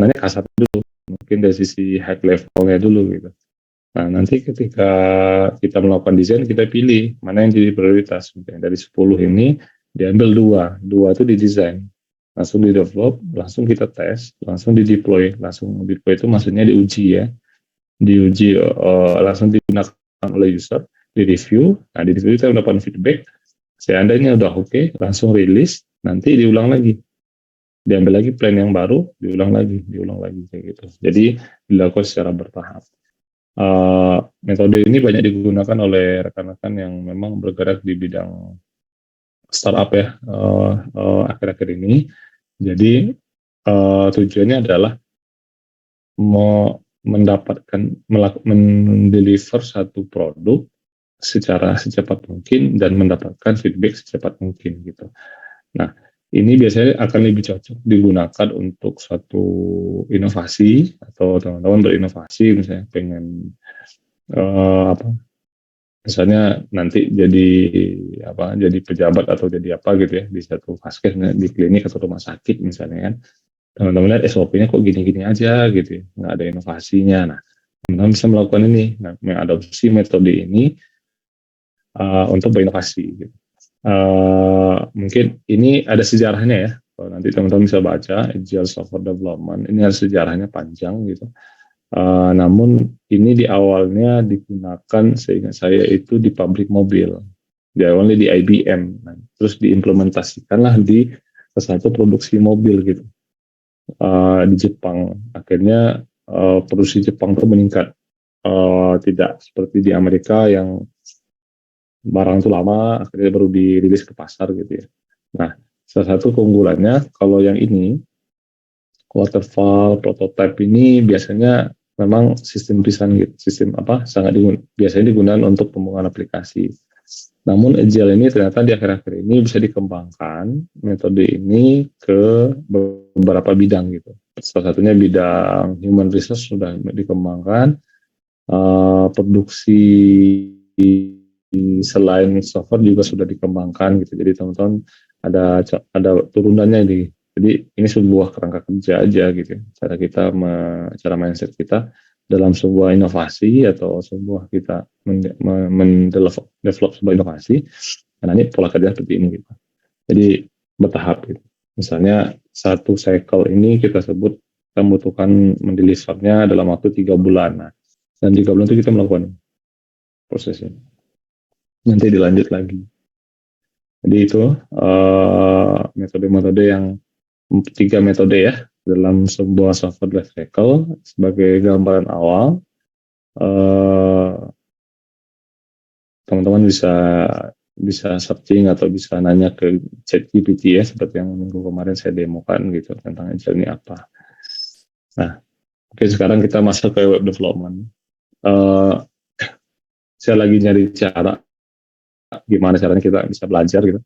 Nanya kasar dulu, mungkin dari sisi high levelnya dulu gitu. Nah, nanti ketika kita melakukan desain, kita pilih mana yang jadi prioritas. Dari 10 ini, diambil dua itu didesain. Langsung di develop, langsung kita tes, langsung di deploy. Langsung deploy itu maksudnya diuji ya. Diuji, langsung digunakan oleh user, di review. Nah, di review kita mendapatkan feedback. Seandainya udah oke, langsung rilis, nanti diulang lagi. Diambil lagi plan yang baru, diulang lagi kayak gitu. Jadi dilakukan secara bertahap. Metode ini banyak digunakan oleh rekan-rekan yang memang bergerak di bidang startup ya akhir-akhir ini. Jadi tujuannya adalah mendapatkan mendeliver satu produk secara secepat mungkin dan mendapatkan feedback secepat mungkin gitu. Nah, ini biasanya akan lebih cocok digunakan untuk suatu inovasi atau teman-teman berinovasi misalnya pengen misalnya nanti jadi pejabat atau jadi apa gitu ya di satu vaskes di klinik atau rumah sakit misalnya kan teman-teman lihat SOP-nya kok gini-gini aja gitu ya, nggak ada inovasinya. Nah, teman-teman bisa melakukan ini, mengadopsi metode ini untuk berinovasi gitu. Mungkin ini ada sejarahnya ya. Kalau nanti teman-teman bisa baca Agile Software Development, ini ada sejarahnya panjang gitu. Namun ini di awalnya digunakan seingat saya itu di pabrik mobil, di awalnya di IBM, nah, terus diimplementasikanlah di satu produksi mobil gitu di Jepang. Akhirnya produksi Jepang itu meningkat, tidak seperti di Amerika yang barang itu lama akhirnya baru dirilis ke pasar gitu ya. Nah, salah satu keunggulannya kalau yang ini waterfall prototype ini biasanya memang sistem desain gitu, sistem biasanya digunakan untuk pembangunan aplikasi. Namun Agile ini ternyata di akhir-akhir ini bisa dikembangkan metode ini ke beberapa bidang gitu. Salah satunya bidang human resource sudah dikembangkan, produksi selain software juga sudah dikembangkan gitu. Jadi teman-teman ada turunannya ini. Jadi ini sebuah kerangka kerja aja gitu. Cara mindset kita dalam sebuah inovasi atau sebuah kita mendevelop sebuah inovasi. Karena ini pola kerja seperti ini gitu. Jadi bertahap gitu. Misalnya satu cycle ini kita sebut kita membutuhkan mendelivernya dalam waktu 3 bulan. Nah, dan 3 bulan itu kita melakukan prosesnya. Nanti dilanjut lagi. Jadi itu metode-metode yang 3 metode ya dalam sebuah software life cycle sebagai gambaran awal. Teman-teman bisa searching atau bisa nanya ke ChatGPT ya seperti yang minggu kemarin saya demokan gitu tentang Agile ini apa. Nah, oke sekarang kita masuk ke web development. Saya lagi nyari cara gimana caranya kita bisa belajar gitu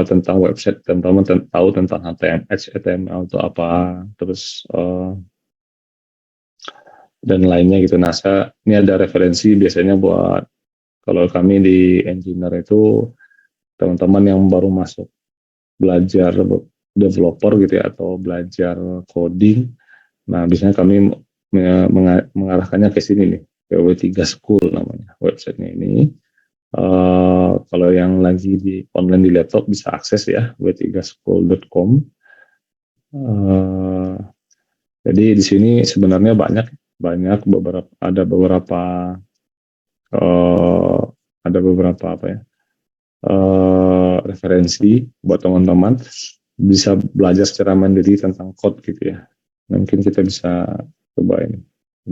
tentang website, teman-teman tahu tentang HTML itu apa, terus dan lainnya gitu. Nah, ini ada referensi biasanya buat kalau kami di engineer itu teman-teman yang baru masuk belajar developer gitu ya atau belajar coding. Nah, biasanya kami mengarahkannya ke sini nih, ke W3 School namanya websitenya ini. Kalau yang lagi di online di laptop bisa akses ya w3school.com. Jadi di sini sebenarnya ada beberapa referensi buat teman-teman bisa belajar secara mandiri tentang code gitu ya. Mungkin kita bisa coba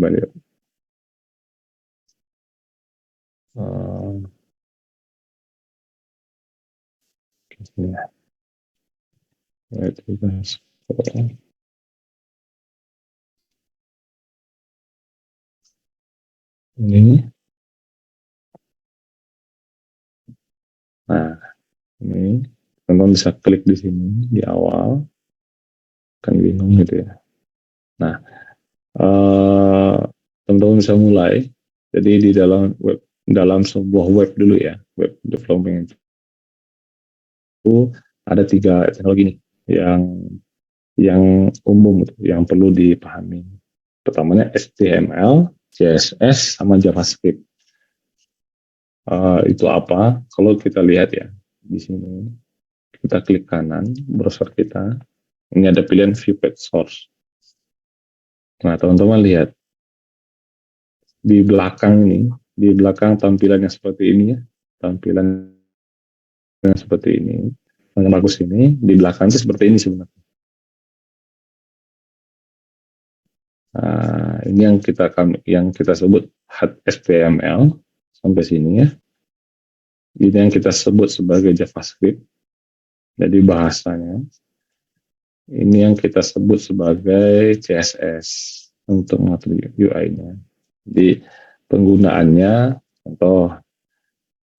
lihat. Ya. Ini. Nah, ini teman-teman bisa klik di sini di awal. Kan bingung gitu ya. Nah, teman-teman bisa mulai. Jadi di dalam sebuah web dulu ya, web development itu ada 3 teknologi nih yang umum yang perlu dipahami. Pertamanya HTML, CSS, sama JavaScript. Itu apa? Kalau kita lihat ya di sini, kita klik kanan browser kita, ini ada pilihan View Page Source. Nah, teman-teman lihat di belakang ini, di belakang tampilannya seperti ini ya, tampilan yang seperti ini, yang bagus ini, di belakang itu seperti ini sebenarnya. Nah, ini yang kita sebut HTML sampai sini ya. Ini yang kita sebut sebagai JavaScript. Jadi bahasanya. Ini yang kita sebut sebagai CSS untuk mengatur UI-nya. Di penggunaannya, contoh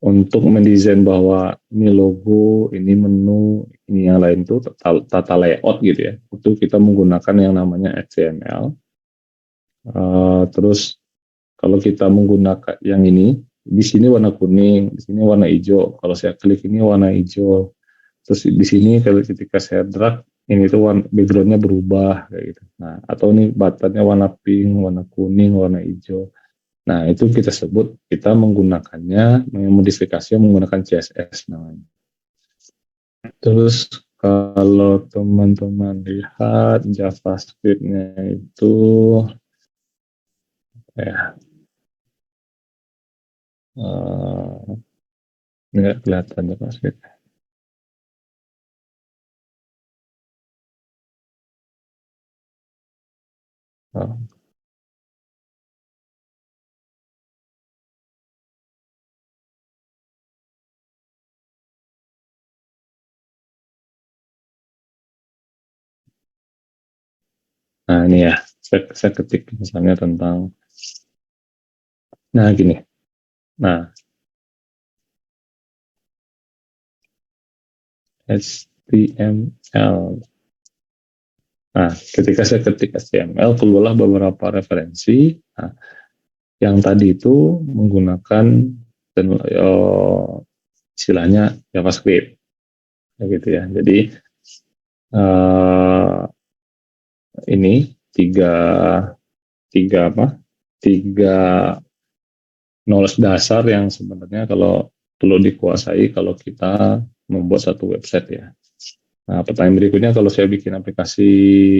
untuk mendesain bahwa ini logo, ini menu, ini yang lain itu tata layout gitu ya. Itu kita menggunakan yang namanya HTML. Terus kalau kita menggunakan yang ini, di sini warna kuning, di sini warna hijau. Kalau saya klik ini warna hijau. Terus di sini kalau ketika saya drag, ini tuh backgroundnya berubah kayak gitu. Nah, atau ini buttonnya warna pink, warna kuning, warna hijau. Nah, itu kita sebut kita menggunakannya, memodifikasi menggunakan CSS namanya. Terus kalau teman-teman lihat JavaScript-nya itu ya nggak kelihatan JavaScript. Oh. Nah, ini ya, saya ketik misalnya tentang, nah gini, nah HTML. Nah, ketika saya ketik HTML, keluarlah beberapa referensi. Nah, yang tadi itu menggunakan dan istilahnya JavaScript, gitu ya. Jadi ini tiga tiga apa? Tiga knowledge dasar yang sebenarnya kalau perlu dikuasai kalau kita membuat satu website ya. Nah, pertanyaan berikutnya kalau saya bikin aplikasi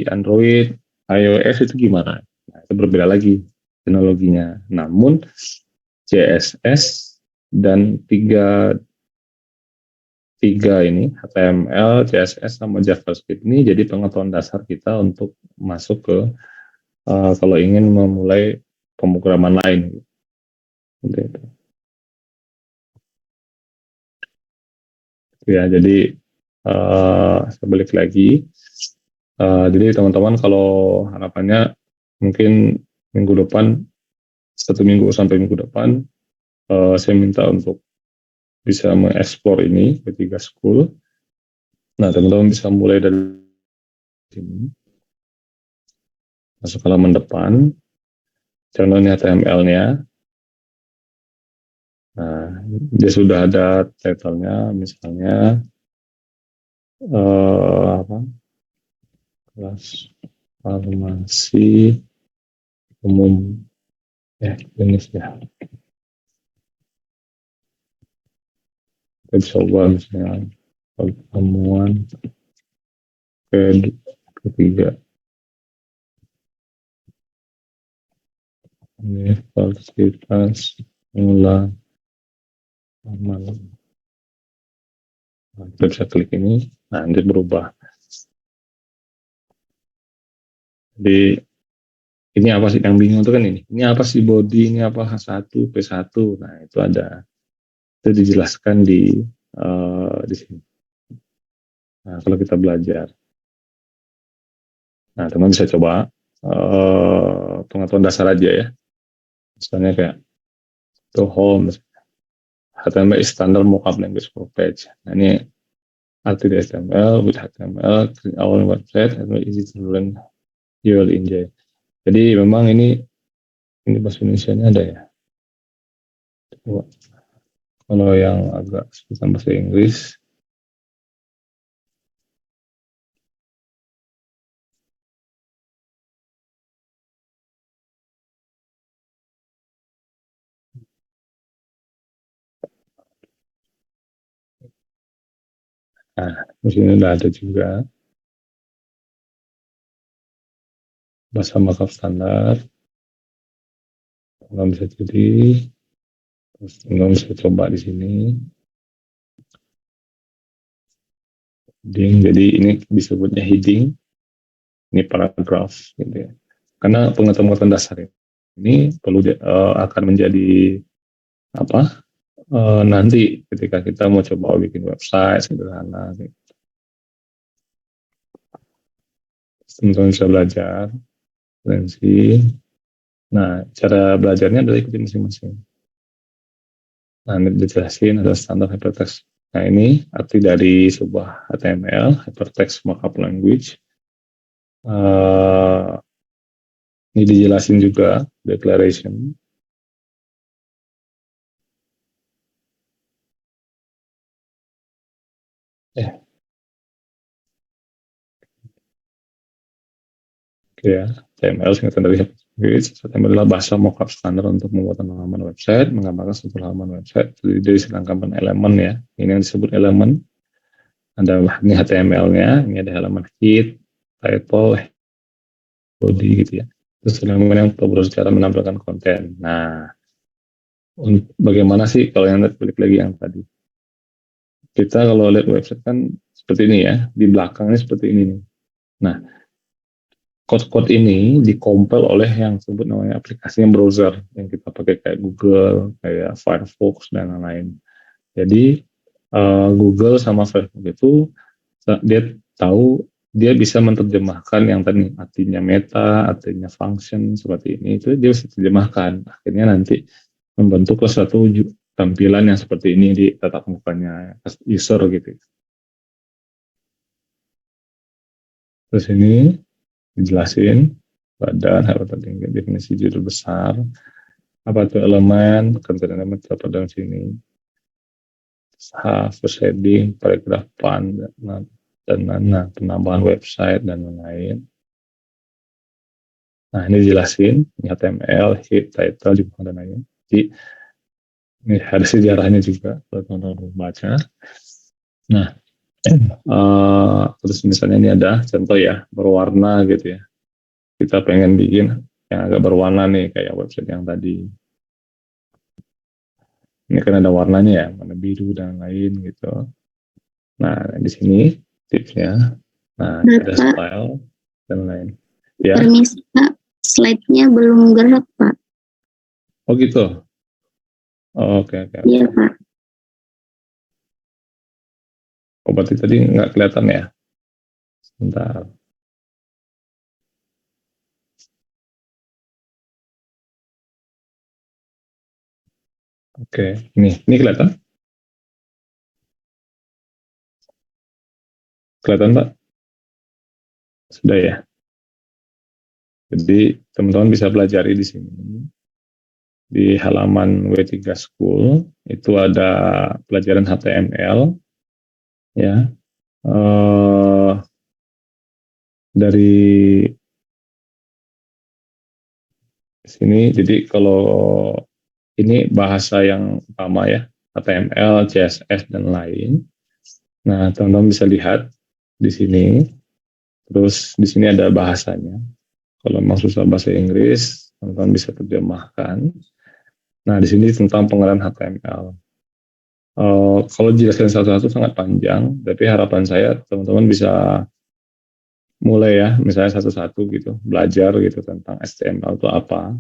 Android, iOS itu gimana? Nah, itu berbeda lagi teknologinya. Namun CSS dan tiga ini HTML, CSS sama JavaScript ini jadi pengetahuan dasar kita untuk masuk ke kalau ingin memulai pemrograman lain. Gitu. Ya, jadi saya balik lagi. Jadi teman-teman kalau harapannya mungkin minggu depan, 1 minggu sampai minggu depan, saya minta untuk bisa mengeksplor ini ketiga school. Nah, teman-teman bisa mulai dari sini, masuk halaman depan, contohnya HTML-nya. Nah, dia sudah ada title-nya, misalnya apa? Kelas farmasi umum jenis ya. Kita coba misalnya pertemuan ketiga. Universitas Mula Aman. Nah, kita bisa klik ini, nah nanti berubah. Jadi ini apa sih yang bingung tuh kan ini? Ini apa sih body, ini apa H1, P1. Nah, itu ada. Itu dijelaskan di sini. Nah, kalau kita belajar. Nah, teman bisa coba pengetahuan dasar aja ya. Misalnya kayak to home, HTML is standard mockup language for page. Nah, ini arti dari HTML, with HTML, create our website, and easy to learn, you will enjoy. Jadi memang ini bahasa Indonesia-nya ada ya. Coba. Kalau yang agak susah bahasa Inggris, Nah, di sini udah ada juga bahasa markup standar. Teman bisa jadi, terus teman bisa coba di sini. Heading, jadi ini disebutnya heading, ini paragraf, gitu ya. Karena pengetahuan dasar ini perlu akan menjadi apa? Nanti ketika kita mau coba bikin website sederhana, gitu. Teman-teman bisa belajar, referensi. Nah, cara belajarnya adalah ikuti masing-masing. Nah, ini dijelasin ada standar hypertext. Nah, ini arti dari sebuah HTML, Hypertext Markup Language. Ini dijelasin juga, declaration. Eh, oke ya. HTML singkatan dari HTML adalah bahasa mockup standar untuk membuat halaman website, menggambarkan suatu halaman website terdiri dari serangkaian elemen ya. Ini yang disebut elemen. Ada ini HTML-nya, ini ada halaman head, title, body gitu ya. Terus elemen yang berusaha cara menampilkan konten. Nah, bagaimana sih kalau yang balik lagi yang tadi? Kita kalau lihat website kan seperti ini ya, di belakangnya seperti ini nih. Nah, code-code ini dikompil oleh yang sebut namanya aplikasi yang browser yang kita pakai kayak Google, kayak Firefox dan lain-lain. Jadi Google sama Firefox itu dia tahu dia bisa menerjemahkan yang tadi artinya meta, artinya function seperti ini itu dia bisa terjemahkan. Akhirnya nanti membentuk suatu tampilan yang seperti ini di tatap mukanya user gitu. Terus ini dijelasin badan, harapan tinggi, definisi judul besar, apa itu elemen, konten elemen terdapat dalam sini, first heading, paragraf pan, dan penambahan website dan lain-lain. Nah ini dijelasin, ini HTML, head, title, juga dan lain-lain. Jadi ini ada sejarahnya juga kalau teman-teman baca. Nah, terus misalnya ini ada contoh ya berwarna gitu ya. Kita pengen bikin yang agak berwarna nih kayak website yang tadi. Ini kan ada warnanya ya, warna biru dan lain gitu. Nah, di sini tipsnya. Nah, ada Bapak, style dan lain. Ya. permisi Pak, slide-nya belum gerak Pak. Oh gitu. Oh, oke. Iya Pak. Oh, berarti tadi nggak kelihatan ya? Sebentar. Oke, ini kelihatan? Kelihatan Pak? Sudah ya. Jadi teman-teman bisa belajar di sini. Di halaman W3 School itu ada pelajaran HTML ya. Dari sini jadi kalau ini bahasa yang utama ya, HTML, CSS dan lain. Nah, teman-teman bisa lihat di sini. Terus di sini ada bahasanya. Kalau memang susah bahasa Inggris, teman-teman bisa terjemahkan. Nah, di sini tentang pengertian HTML. Kalau dijelaskan satu-satu sangat panjang, tapi harapan saya teman-teman bisa mulai ya, misalnya satu-satu gitu, belajar gitu tentang HTML itu apa.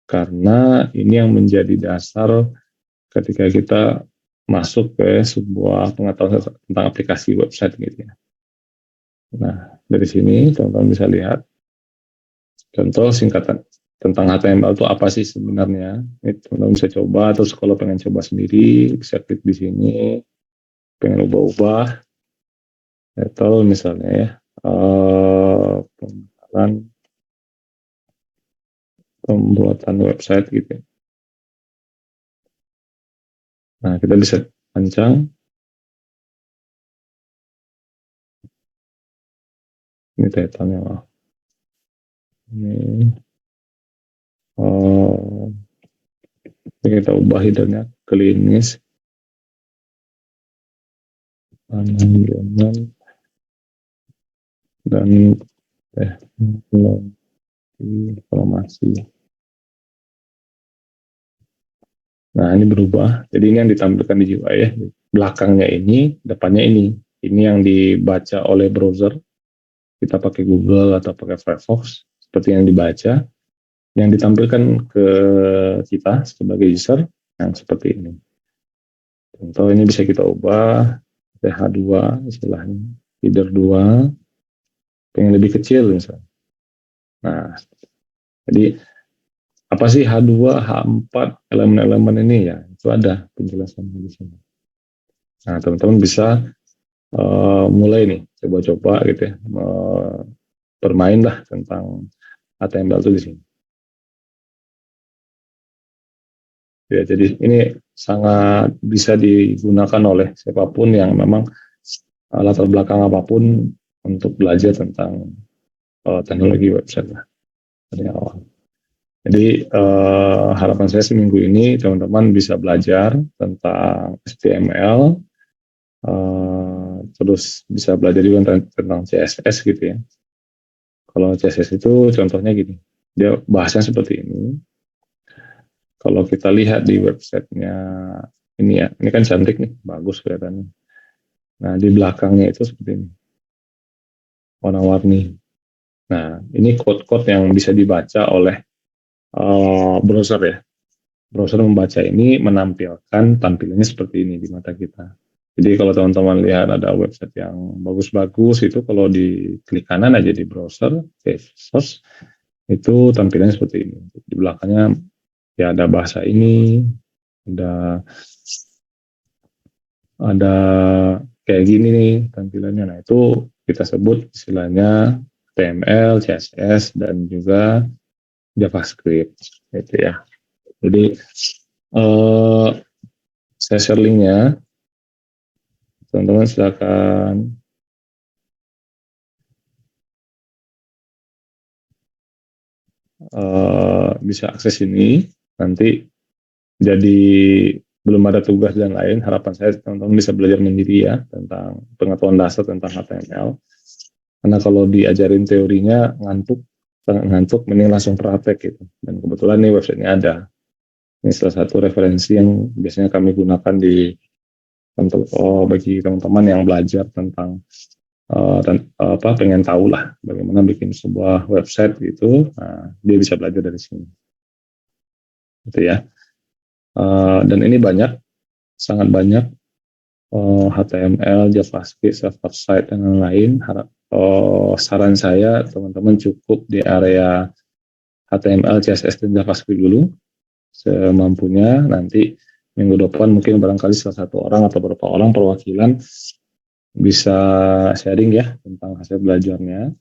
Karena ini yang menjadi dasar ketika kita masuk ke sebuah pengetahuan tentang aplikasi website gitu ya. Nah, dari sini teman-teman bisa lihat contoh singkatan tentang HTML itu apa sih sebenarnya. Ini teman-teman bisa coba, terus kalau pengen coba sendiri bisa klik di sini, pengen ubah-ubah, atau misalnya ya pembuatan website gitu. Nah, kita bisa pancang. Ini title-nya. Ini oh, kita ubah headernya ke linis. manajemen dan teknologi informasi. Nah, ini berubah. Jadi ini yang ditampilkan di UI ya. Belakangnya ini, depannya ini. Ini yang dibaca oleh browser. Kita pakai Google atau pakai Firefox, seperti yang dibaca. Yang ditampilkan ke kita sebagai user, yang seperti ini. Contoh ini bisa kita ubah, TH2 istilahnya. Feeder 2, pengen lebih kecil misalnya. Nah, jadi apa sih H2, H4, elemen-elemen ini ya? Itu ada penjelasannya di sini. Nah, teman-teman bisa mulai nih coba-coba gitu ya, bermain lah tentang HTML itu di sini. Ya, jadi ini sangat bisa digunakan oleh siapapun yang memang latar belakang apapun untuk belajar tentang teknologi website lah dari awal. Jadi harapan saya seminggu ini teman-teman bisa belajar tentang HTML, terus bisa belajar juga tentang CSS gitu ya. Kalau CSS itu contohnya gini, dia bahasanya seperti ini. Kalau kita lihat di websitenya ini ya, ini kan cantik nih, bagus kelihatannya. Nah, di belakangnya itu seperti ini, warna-warni. Nah, ini code-code yang bisa dibaca oleh browser ya. Browser membaca ini menampilkan tampilannya seperti ini di mata kita. Jadi kalau teman-teman lihat ada website yang bagus-bagus itu kalau di klik kanan aja di browser, search, itu tampilannya seperti ini. Di belakangnya ya ada bahasa ini, ada kayak gini nih tampilannya. Nah itu kita sebut istilahnya HTML, CSS, dan juga JavaScript gitu ya. Jadi saya share linknya, teman-teman silakan bisa akses ini. Nanti jadi belum ada tugas dan lain, harapan saya teman-teman bisa belajar mandiri ya tentang pengetahuan dasar tentang HTML. Karena kalau diajarin teorinya ngantuk, sangat ngantuk, mending langsung praktek gitu. Dan kebetulan nih websitenya ada. Ini salah satu referensi yang biasanya kami gunakan bagi teman-teman yang belajar tentang pengen tahu lah bagaimana bikin sebuah website gitu. Nah, dia bisa belajar dari sini. Gitu ya. Dan ini banyak, sangat banyak HTML, JavaScript, server side dan lain-lain. Saran saya teman-teman cukup di area HTML, CSS dan JavaScript dulu semampunya. Nanti minggu depan mungkin barangkali salah satu orang atau beberapa orang perwakilan bisa sharing ya tentang hasil belajarnya.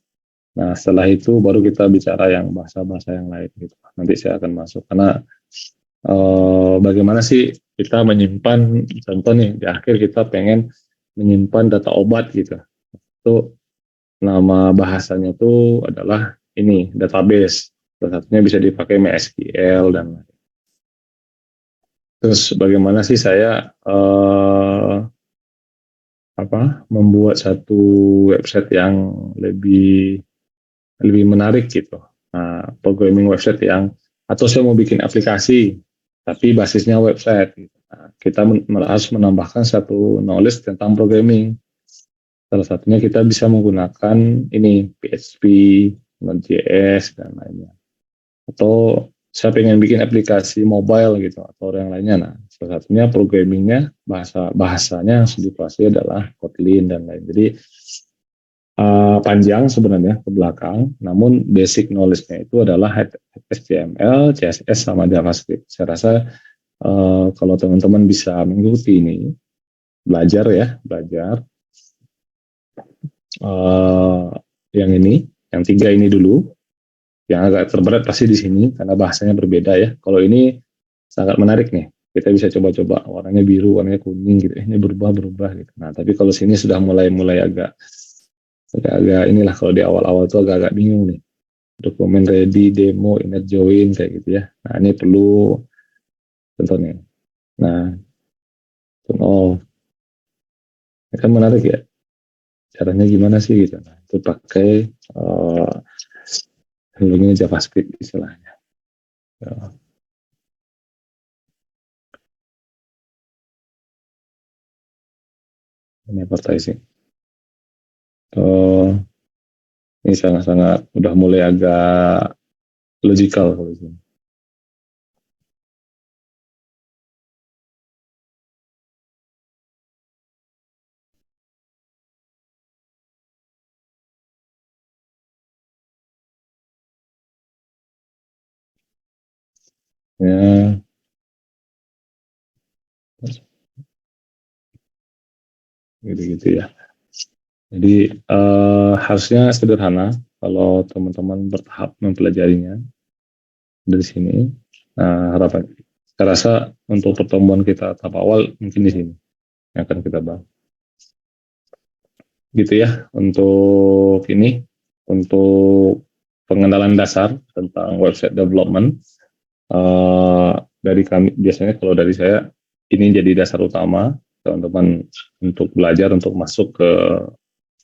Nah setelah itu baru kita bicara yang bahasa-bahasa yang lain gitu. Nanti saya akan masuk karena bagaimana sih kita menyimpan, contoh nih di akhir kita pengen menyimpan data obat gitu. Itu nama bahasanya itu adalah ini database. Salah satunya bisa dipakai MySQL dan lain. Terus bagaimana sih saya membuat satu website yang lebih menarik gitu. Nah, programming website yang atau saya mau bikin aplikasi tapi basisnya website. Gitu. Nah, kita harus menambahkan satu knowledge tentang programming. Salah satunya kita bisa menggunakan ini PHP, Node.js dan lainnya. Atau saya pengen bikin aplikasi mobile gitu atau yang lainnya. Nah, salah satunya programmingnya bahasanya yang dikuasai adalah Kotlin dan lain. Jadi panjang sebenarnya ke belakang, namun basic knowledge-nya itu adalah HTML, CSS sama JavaScript. Saya rasa kalau teman-teman bisa mengikuti ini, belajar yang ini, yang 3 ini dulu. Yang agak terberat pasti di sini karena bahasanya berbeda ya. Kalau ini sangat menarik nih. Kita bisa coba-coba warnanya biru, warnanya kuning gitu. Ini berubah gitu. Nah, tapi kalau sini sudah mulai agak inilah kalau di awal-awal tuh agak bingung nih. Dokumen ready, demo, inner join kayak gitu ya. Nah, ini perlu contohnya. Nah, Kan menarik ya, caranya gimana sih gitu. Nah, itu pakai teknologinya JavaScript istilahnya. Ya, ini advertising. Oh, ini sangat-sangat udah mulai agak logical kalau ini. Ya, gitu-gitu ya. Jadi harusnya sederhana kalau teman-teman bertahap mempelajarinya dari sini. Nah, harapan saya rasa untuk pertemuan kita tahap awal mungkin di sini yang akan kita bahas. Gitu ya untuk ini, untuk pengenalan dasar tentang website development. Dari kami biasanya kalau dari saya ini jadi dasar utama teman-teman untuk belajar untuk masuk ke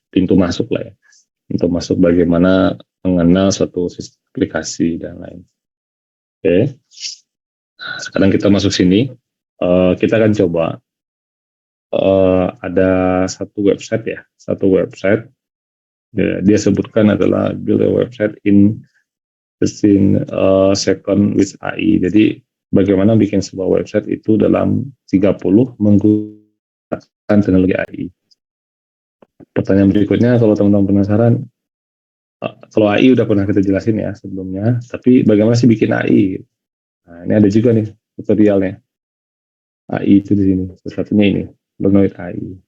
pintu masuk lah ya, untuk masuk bagaimana mengenal suatu sistem aplikasi dan lain. Oke, sekarang kita masuk sini. Kita akan coba ada satu website ya, satu website. Dia sebutkan adalah build a website in 15 second with AI. Jadi bagaimana bikin sebuah website itu dalam 30 menggunakan teknologi AI. Pertanyaan berikutnya, kalau teman-teman penasaran, kalau AI udah pernah kita jelasin ya sebelumnya, tapi bagaimana sih bikin AI? Nah, ini ada juga nih tutorialnya. AI itu di sini, salah satunya ini, Learnoid AI.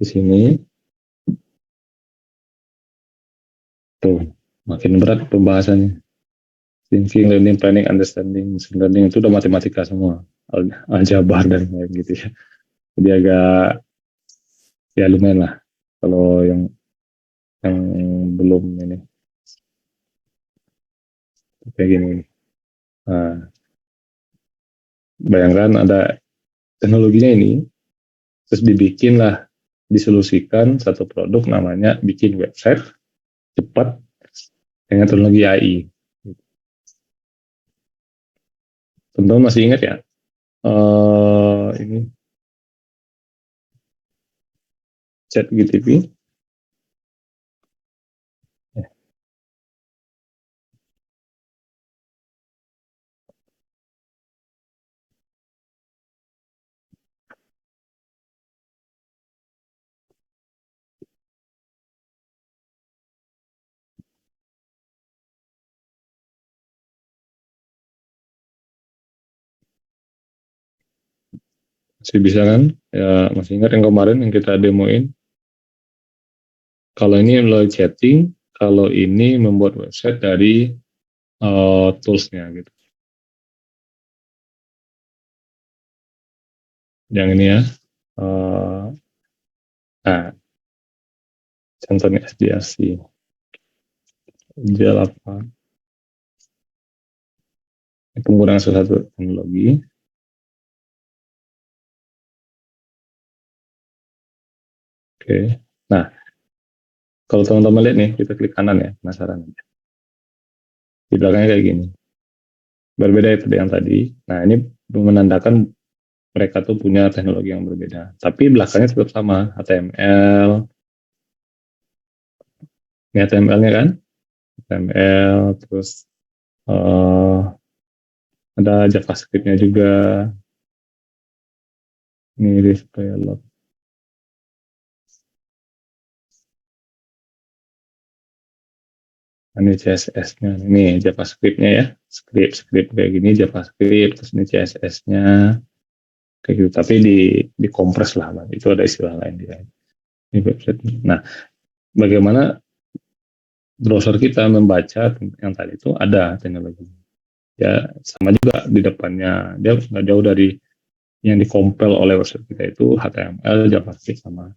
Di sini, tuh, makin berat pembahasannya. Thinking, learning, planning, understanding, learning itu udah matematika semua, aljabar dan lain gitu ya. Jadi agak ya lumayan lah kalau yang belum ini kayak gini. Nah, bayangkan ada teknologinya ini, terus dibikin lah, disolusikan satu produk namanya bikin website cepat dengan teknologi AI. Teman-teman masih ingat ya? Ini ChatGPT. Masih bisa kan? Ya, masih ingat yang kemarin yang kita demoin? Kalau ini melalui chatting, kalau ini membuat website dari toolsnya gitu. Yang ini ya. Nah, contohnya SDLC. Gel apa? Penggunaan salah satu teknologi. Oke. Nah, kalau teman-teman lihat nih, kita klik kanan ya, penasaran. Di belakangnya kayak gini. Berbeda itu dengan tadi. Nah, ini menandakan mereka tuh punya teknologi yang berbeda. Tapi belakangnya tetap sama, HTML. Ini HTML-nya kan? HTML, terus ada JavaScript-nya juga. Ini display lot. Ini CSS-nya, ini JavaScript-nya ya, script kayak gini JavaScript, terus ini CSS-nya kayak gitu, tapi dikompres lah, itu ada istilah lain dia. Ini website. Nah, bagaimana browser kita membaca yang tadi itu ada teknologi. Ya sama juga di depannya, dia nggak jauh dari yang dikompil oleh website kita itu HTML, JavaScript sama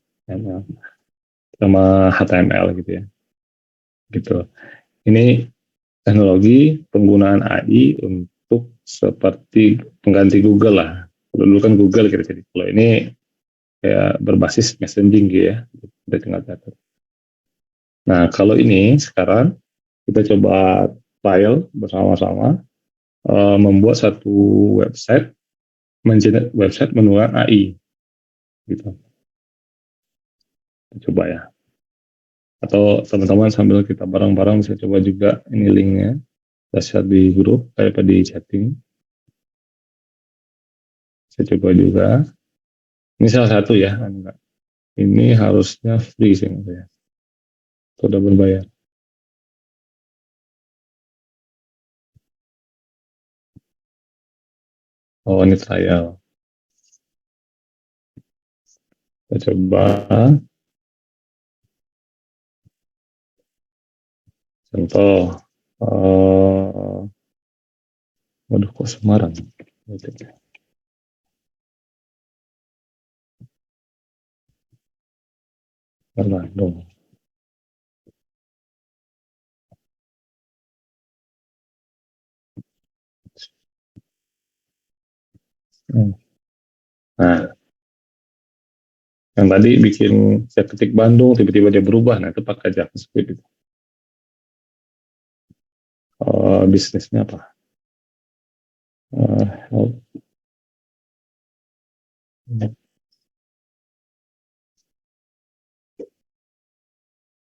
HTML gitu ya. Gitu. Ini teknologi penggunaan AI untuk seperti pengganti Google lah. Dulu kan Google gitu. Kalau ini kayak berbasis messaging gitu ya, udah tinggal catat. Nah kalau ini sekarang kita coba trial bersama-sama, membuat satu website, mengenerate website menggunakan AI gitu. Kita coba ya. Atau teman-teman sambil kita bareng-bareng bisa coba juga, ini linknya kita share di grup kayak di chatting. Saya coba juga. Ini salah satu ya, enggak. Ini harusnya free sih ya. Sudah berbayar. Oh ini trial. Kita coba contoh. Waduh kok Semarang. Bandung. Nah, yang tadi bikin saya ketik Bandung, tiba-tiba dia berubah. Nah, itu pakai JavaScript. Bisnisnya apa? Help.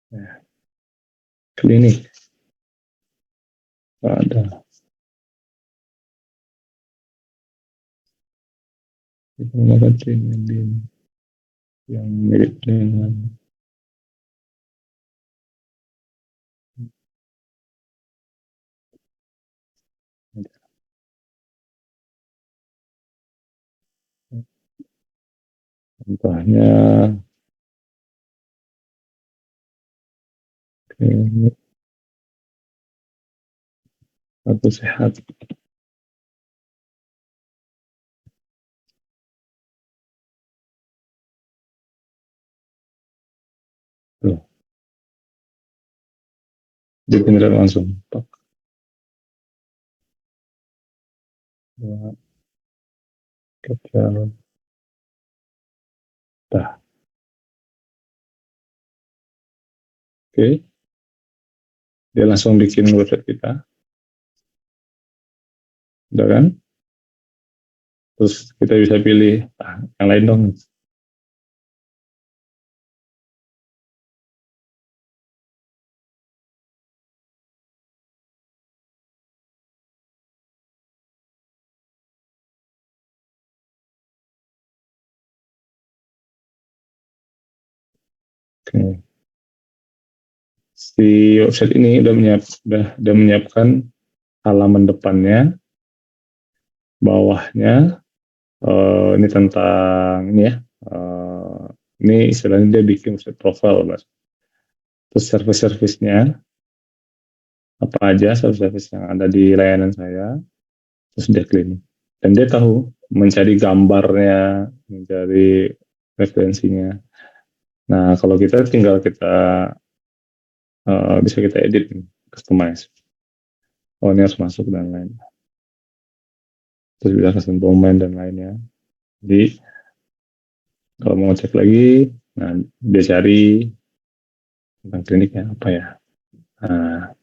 Ya, klinik. Ada. Marketing yang mirip dengan contohnya klinik atau sehat. Tuh, digenerate langsung. Tok. Capture. Dah. Oke, dia langsung bikin website kita, udah kan? Terus kita bisa pilih yang lain dong. Oke. Si website ini udah menyiapkan halaman depannya, bawahnya. Ini tentang ini ya. Ini istilahnya dia bikin website profile, Mas. Terus service-servicenya apa aja, service-service yang ada di layanan saya. Terus dia clean. Dan dia tahu mencari gambarnya, mencari referensinya. Nah, kalau kita bisa kita edit, customize. Oh, ini harus masuk dan lain. Terus bisa custom domain dan lainnya. Jadi kalau mau cek lagi, nah dia cari tentang kliniknya apa ya. Nah,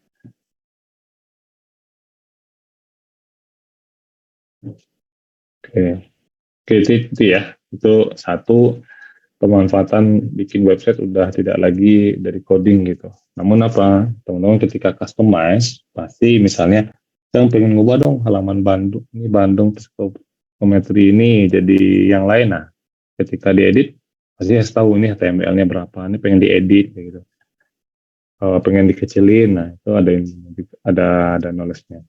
oke, oke itu ya. Itu satu pemanfaatan bikin website udah tidak lagi dari coding gitu. Namun apa, teman-teman ketika customize, pasti misalnya yang pengen ngubah dong halaman Bandung, ini Bandung psikometri ini jadi yang lain. Nah, ketika diedit, pasti harus tahu ini HTML-nya berapa, ini pengen diedit gitu. Kalau pengen dikecilin, nah itu ada knowledge-nya.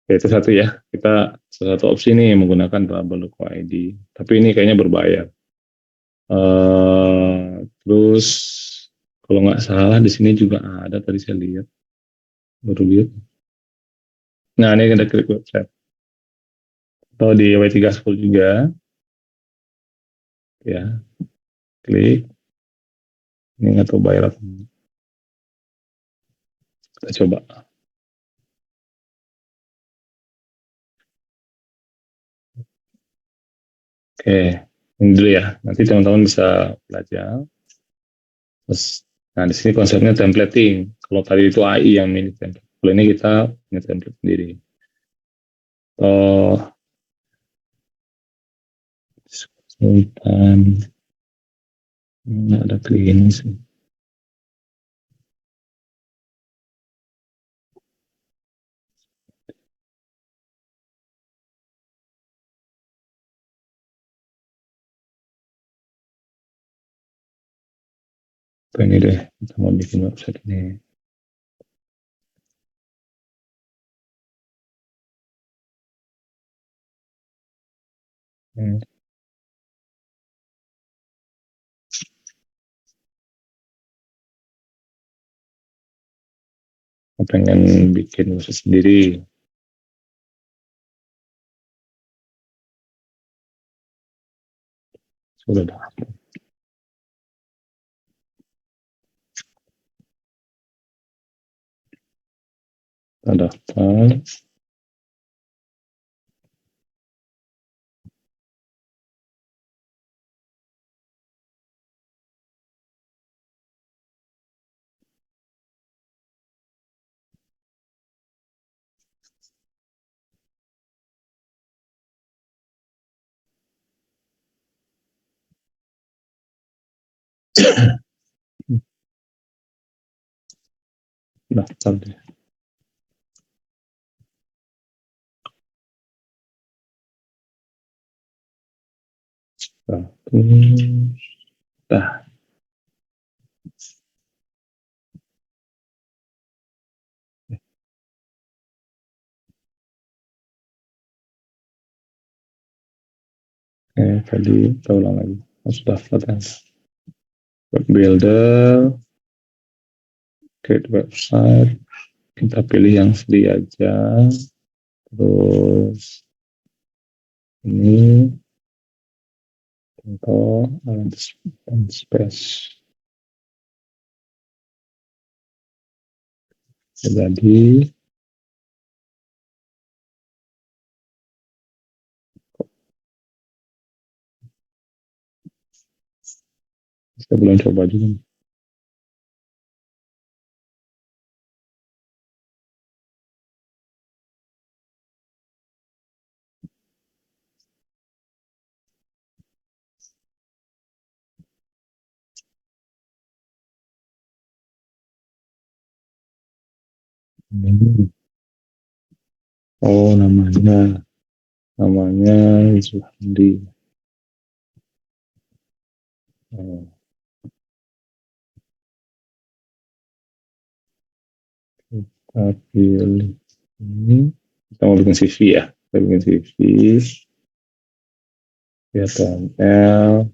Ya, itu satu ya, kita salah satu opsi nih menggunakan Double ID. Tapi ini kayaknya berbayar. Terus kalau nggak salah di sini juga ada tadi saya lihat, baru lihat. Nah ini ada klik website. Atau di W3 School juga, ya klik. Ini nggak tahu bayar apa. Kita coba. Oke, Ini dulu ya, nanti teman-teman bisa belajar. Terus, nah di sini konsepnya templating. Kalau tadi itu AI yang milih template. Kalau ini kita punya template sendiri. Oh, Sultan. Ada klinis. Ini deh, kita mau bikin website ini. Hmm. Pengen bikin website sendiri. Sudah dah. Kita daftar. Daftar deh. Satu. Dah. Tadi kita ulang lagi. Harus daftar kan. Web builder, create website. Kita pilih yang free aja. Terus ini contoh space. Jadi kita belum coba juga. Oh, namanya Zuhandi. Oh, kita pilih ini. Kita mau bikin CV ya. Kita bikin CV. HTML.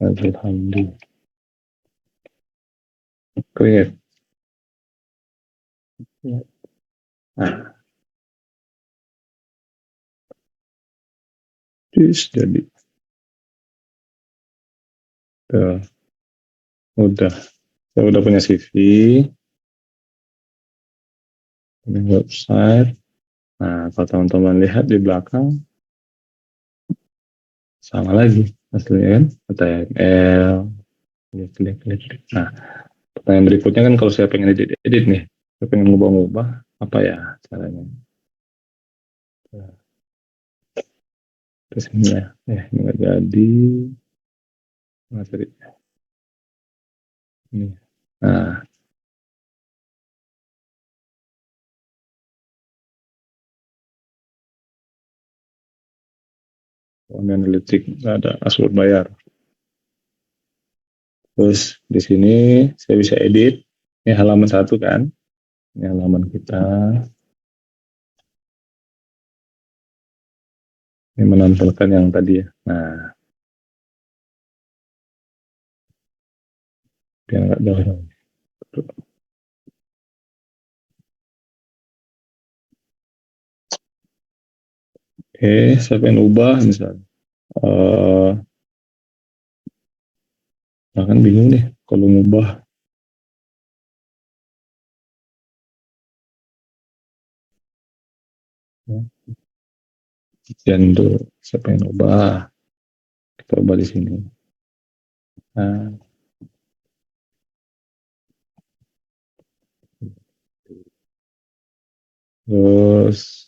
Zuhandi. Create. Nah, jadi udah. Saya udah punya CV, punya website. Nah, kalau teman-teman lihat di belakang, sama lagi hasilnya kan, HTML, klik. Nah, pertanyaan berikutnya kan kalau saya pengen edit nih, saya pengen ngubah-ngubah, apa ya caranya? Terus ini ya, ini nggak jadi, materi ini. Nah, analitik nggak ada password bayar. Terus di sini saya bisa edit. Ini halaman satu kan, ini halaman kita. Ini menampilkan yang tadi ya. Nah, biar nggak jauh. Oke, saya pengen ubah misalnya. Nah kan bingung nih kalau ngubah. Ya, sekian tuh saya pengen ubah. Coba di sini. Nah, terus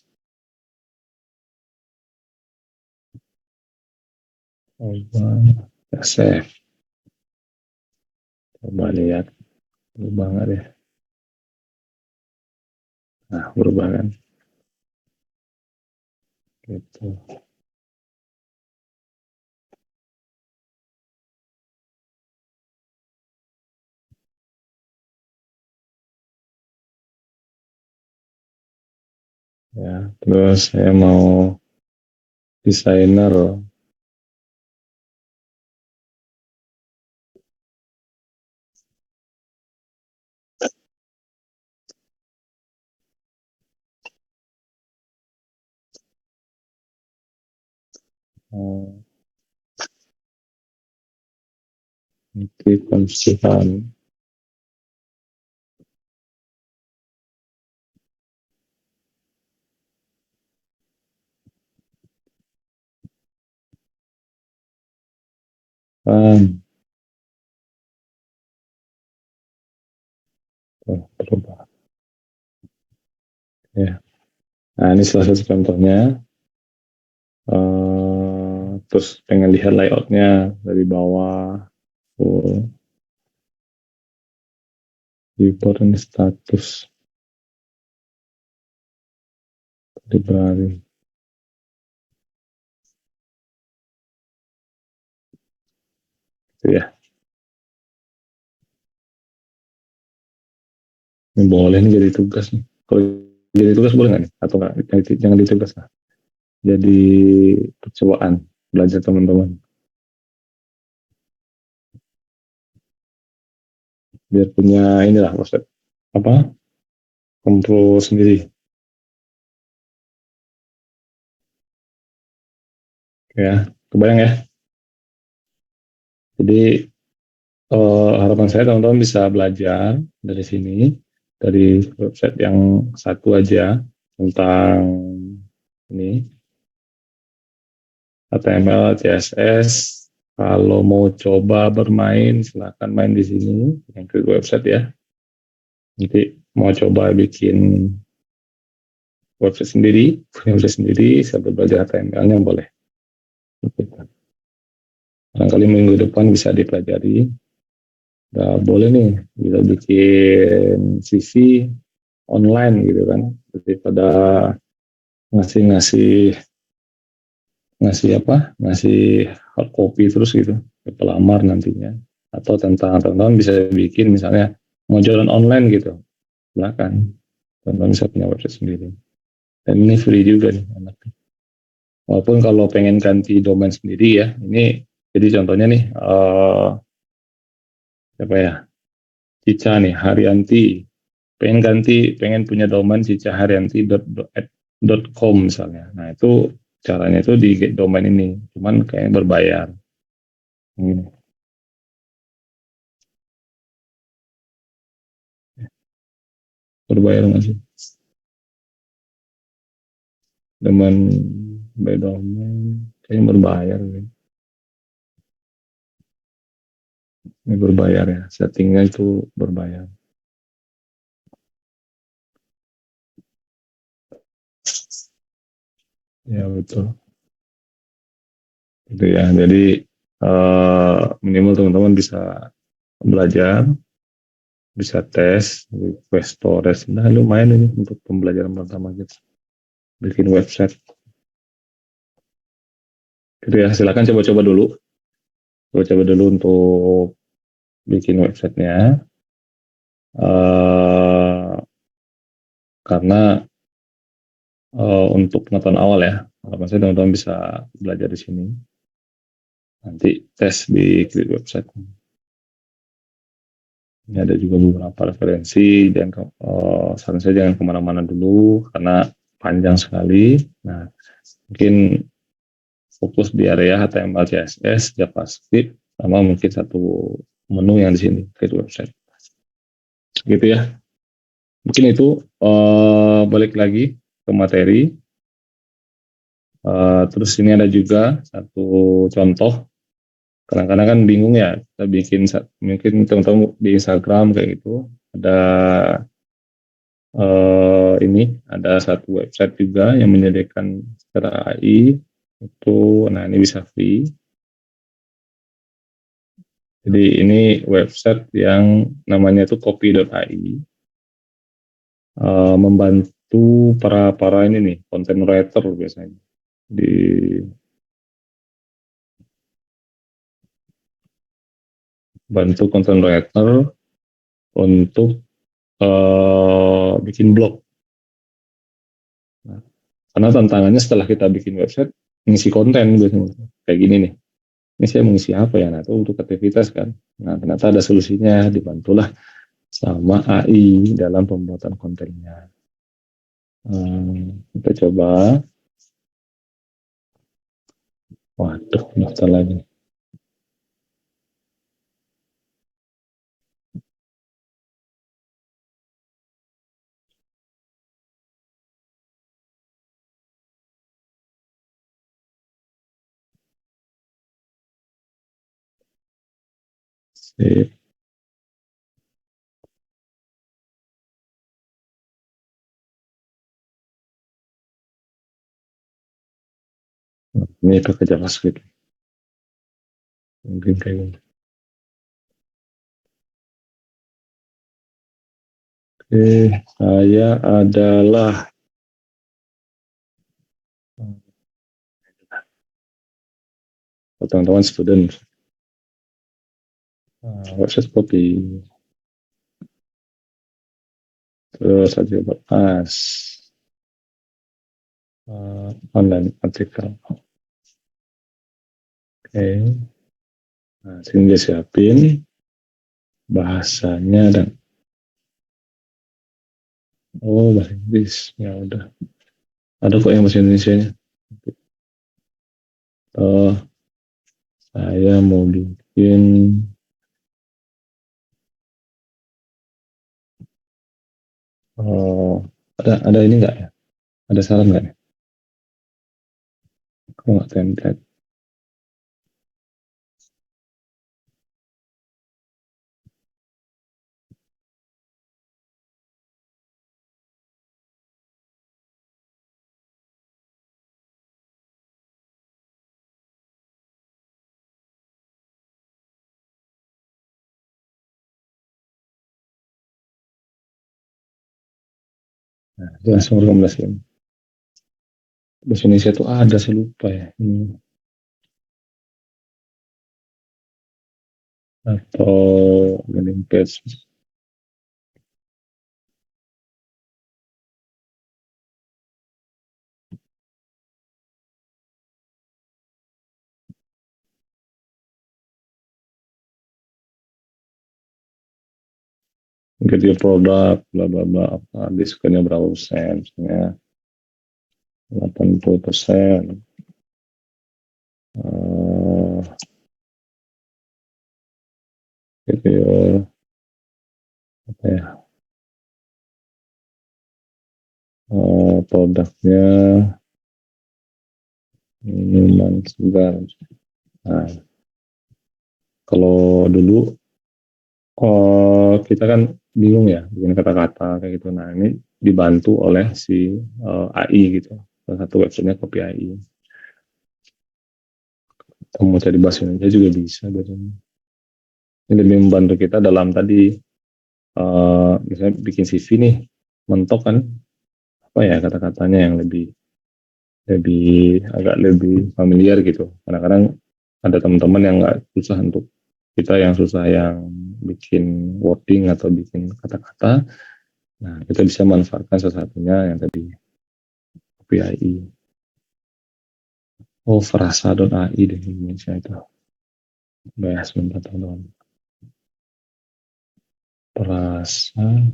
save. Coba lihat, berubah nggak deh? Nah, berubah kan? Gitu. Ya, terus saya mau desainer. Oh, nanti konstitusi. Oh, berubah. Ya. Nah, ini salah satu contohnya. Terus pengen lihat layoutnya dari bawah. Oh, report ini status library. Gitu ya. Ini boleh nih jadi tugas nih. Kalau jadi tugas boleh nggak nih? Atau nggak? Jangan di tugas lah. Jadi percobaan belajar teman-teman. Biar punya inilah konsep apa? Kontrol sendiri. Ya, kebayang ya. Jadi harapan saya teman-teman bisa belajar dari sini, dari website yang satu aja tentang ini HTML, CSS. Kalau mau coba bermain, silakan main di sini, yang ke website ya. Nanti mau coba bikin website sendiri, punya website sendiri, sambil belajar HTML-nya boleh. Barangkali minggu depan bisa dipelajari. Nah, boleh nih, bisa bikin CV online gitu kan, daripada ngasih ngasih apa, ngasih hard copy terus gitu ke pelamar nantinya. Atau tentang teman-teman bisa bikin misalnya mau jualan online gitu, silakan teman-teman bisa punya website sendiri. Dan ini free juga nih anaknya. Walaupun kalau pengen ganti domain sendiri ya, ini jadi contohnya nih, apa ya, Cica nih, Haryanti, pengen punya domain cicaharyanti.com misalnya. Nah, itu caranya itu di domain ini, cuman kayak berbayar. Berbayar nggak sih? Domain by domain kayaknya berbayar. Ini berbayar ya, settingnya itu berbayar. Ya betul. Gitu ya. Jadi minimal teman-teman bisa belajar, bisa tes, Questores. Nah, lumayan ini untuk pembelajaran pertama kita. Bikin website. Gitu ya, silakan coba-coba dulu. Coba-coba dulu untuk bikin websitenya. Karena untuk pengetahuan awal ya, harapan saya teman-teman bisa belajar di sini. Nanti tes di Create website. Ini ada juga beberapa referensi dan saran saya jangan kemana-mana dulu karena panjang sekali. Nah, mungkin fokus di area HTML, CSS, JavaScript, sama mungkin satu menu yang di sini Create website. Gitu ya. Mungkin itu balik lagi ke materi. Terus ini ada juga satu contoh Kadang-kadang kan bingung ya, kita bikin mungkin teman-teman di Instagram kayak gitu ada ini ada satu website juga yang menyediakan secara AI itu, nah ini bisa free. Jadi ini website yang namanya itu copy.ai, membantu para ini nih content writer biasanya dibantu content writer untuk bikin blog. Nah, karena tantangannya setelah kita bikin website ngisi konten biasanya kayak gini nih. Ini saya mengisi apa ya? Nah itu untuk aktivitas kan. Nah ternyata ada solusinya, dibantulah sama AI dalam pembuatan kontennya. Kita coba. Waduh, daftar lagi. Sip. Ini pakai JavaScript. Mungkin kayak gini. Oke, saya adalah teman-teman student. Website copy. Terus ada bekas online artikel. Oke, nah, sini dia siapin bahasanya dan bahasa Inggris ya udah ada kok yang bahasa Indonesia nya. Saya mau bikin ada ini nggak ya, ada saran nggak ya, aku nggak template. Nah, langsung rekomendasiin bahasa Indonesia tuh ada, saya lupa ya ini. Atau landing page. Get your product bla bla bla, apa diskonnya berapa persen, misalnya 80%. Get your apa ya, produknya minuman segar. Nah, kalau dulu kita kan bingung ya bikin kata-kata kayak gitu. Nah ini dibantu oleh si AI gitu. Salah satu websitenya Copy AI. Kamu mau cari bahasa Indonesia juga bisa biasanya. Ini lebih membantu kita dalam tadi misalnya bikin CV nih, mentok kan apa ya kata-katanya yang lebih lebih agak lebih familiar gitu. Kadang-kadang ada teman-teman yang nggak susah untuk kita yang susah yang bikin wording atau bikin kata-kata. Nah, kita bisa manfaatkan salah satunya yang tadi API. Oh, frasa.ai di Indonesia itu. Bahas sebentar teman-teman. Frasa.ai.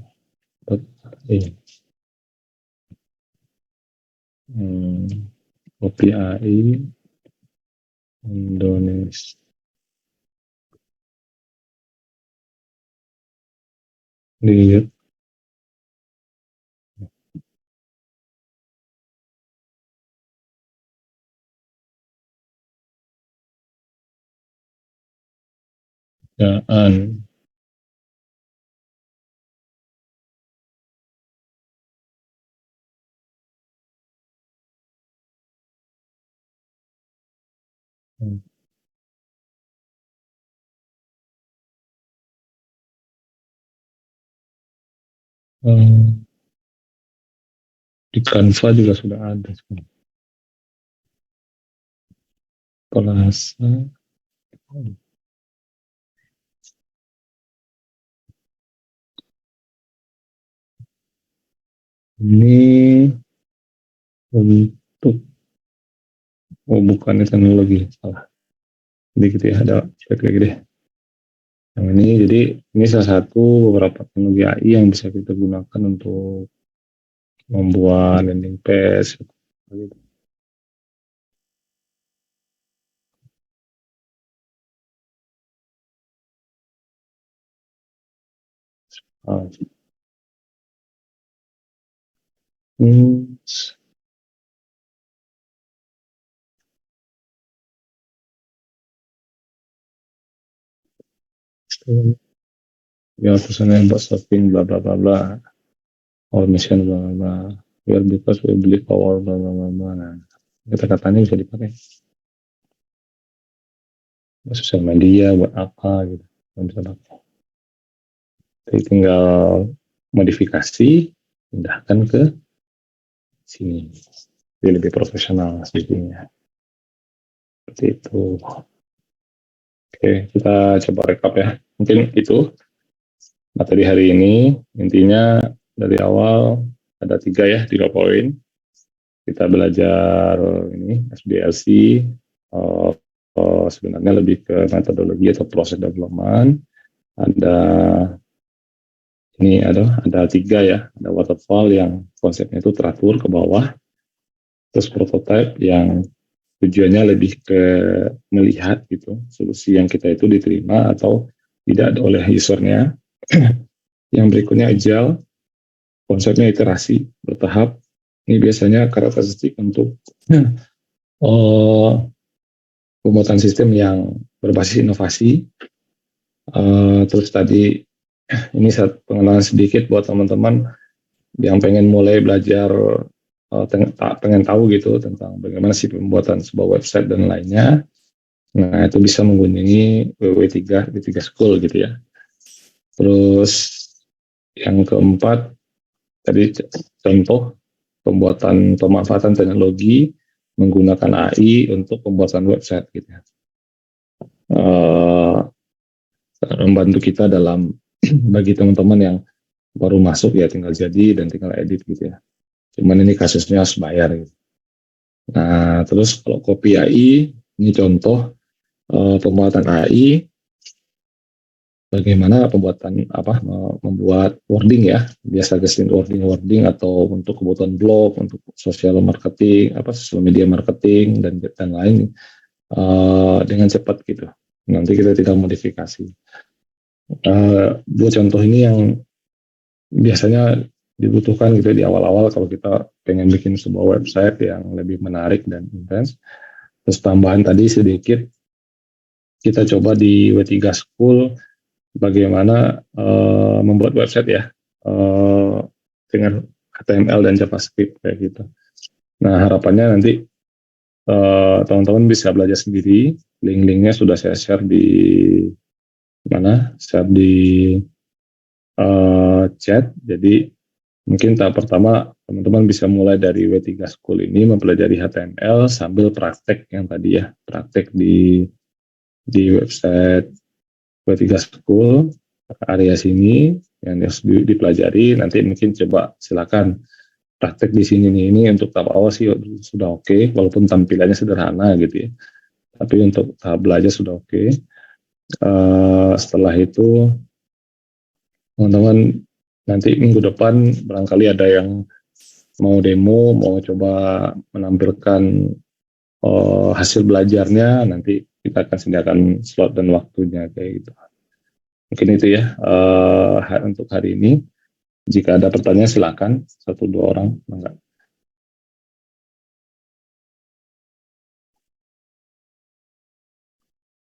API Indonesia. Di Pekerjaan. Hmm, di Canva juga sudah ada. Kelas ini untuk bukan teknologi, salah. Jadi gitu ya, ada cek lagi deh. Yang ini jadi ini salah satu beberapa teknologi AI yang bisa kita gunakan untuk membuat landing page. Gitu. Ah, hmm, ya pesannya buat shopping bla bla bla bla, automation bla bla bla, biar because we beli power bla bla bla bla. Nah, kata-katanya bisa dipakai buat sosial media, buat apa gitu. Bisa pakai. Jadi tinggal modifikasi, pindahkan ke sini. Jadi lebih profesional jadinya. Seperti itu. Oke, kita coba rekap ya. Mungkin itu materi hari ini. Intinya dari awal ada tiga poin. Kita belajar ini SDLC, uh, sebenarnya lebih ke metodologi atau proses development. Ada ada tiga ya, ada waterfall yang konsepnya itu teratur ke bawah, terus prototype yang tujuannya lebih ke melihat gitu solusi yang kita itu diterima atau tidak oleh usernya. Yang berikutnya agile, konsepnya iterasi bertahap. Ini biasanya karakteristik untuk uh, pembuatan sistem yang berbasis inovasi. Terus tadi ini pengenalan sedikit buat teman-teman yang pengen mulai belajar, pengen tahu gitu tentang bagaimana sih pembuatan sebuah website dan lainnya. Nah, itu bisa mengunjungi www.w3 School gitu ya. Terus yang keempat, tadi contoh pemanfaatan teknologi menggunakan AI untuk pembuatan website gitu ya. Membantu kita dalam bagi teman-teman yang baru masuk ya tinggal jadi dan tinggal edit gitu ya. Cuman ini kasusnya harus bayar gitu. Nah, terus kalau copy AI, ini contoh pembuatan AI, bagaimana membuat wording ya, biasa gesting wording atau untuk kebutuhan blog, untuk social marketing, social media marketing dan lain dengan cepat gitu. Nanti kita tinggal modifikasi. Dua contoh ini yang biasanya dibutuhkan gitu di awal-awal kalau kita pengen bikin sebuah website yang lebih menarik dan intens. Terus tambahan tadi sedikit, kita coba di W3 School bagaimana membuat website ya dengan HTML dan JavaScript kayak gitu. Nah, harapannya nanti teman-teman bisa belajar sendiri. Link-linknya sudah saya share di share di chat. Jadi mungkin tahap pertama teman-teman bisa mulai dari W3 School ini mempelajari HTML sambil praktek yang tadi ya, praktek di website W3 School area sini yang harus dipelajari. Nanti mungkin coba silakan praktek di sini nih. Ini untuk tahap awal sih sudah oke, walaupun tampilannya sederhana gitu ya. Tapi untuk tahap belajar sudah oke. Setelah itu teman-teman nanti minggu depan barangkali ada yang mau demo, mau coba menampilkan hasil belajarnya, nanti kita akan sediakan slot dan waktunya kayak gitu. Mungkin itu ya untuk hari ini. Jika ada pertanyaan silakan, 1-2 orang. Enggak.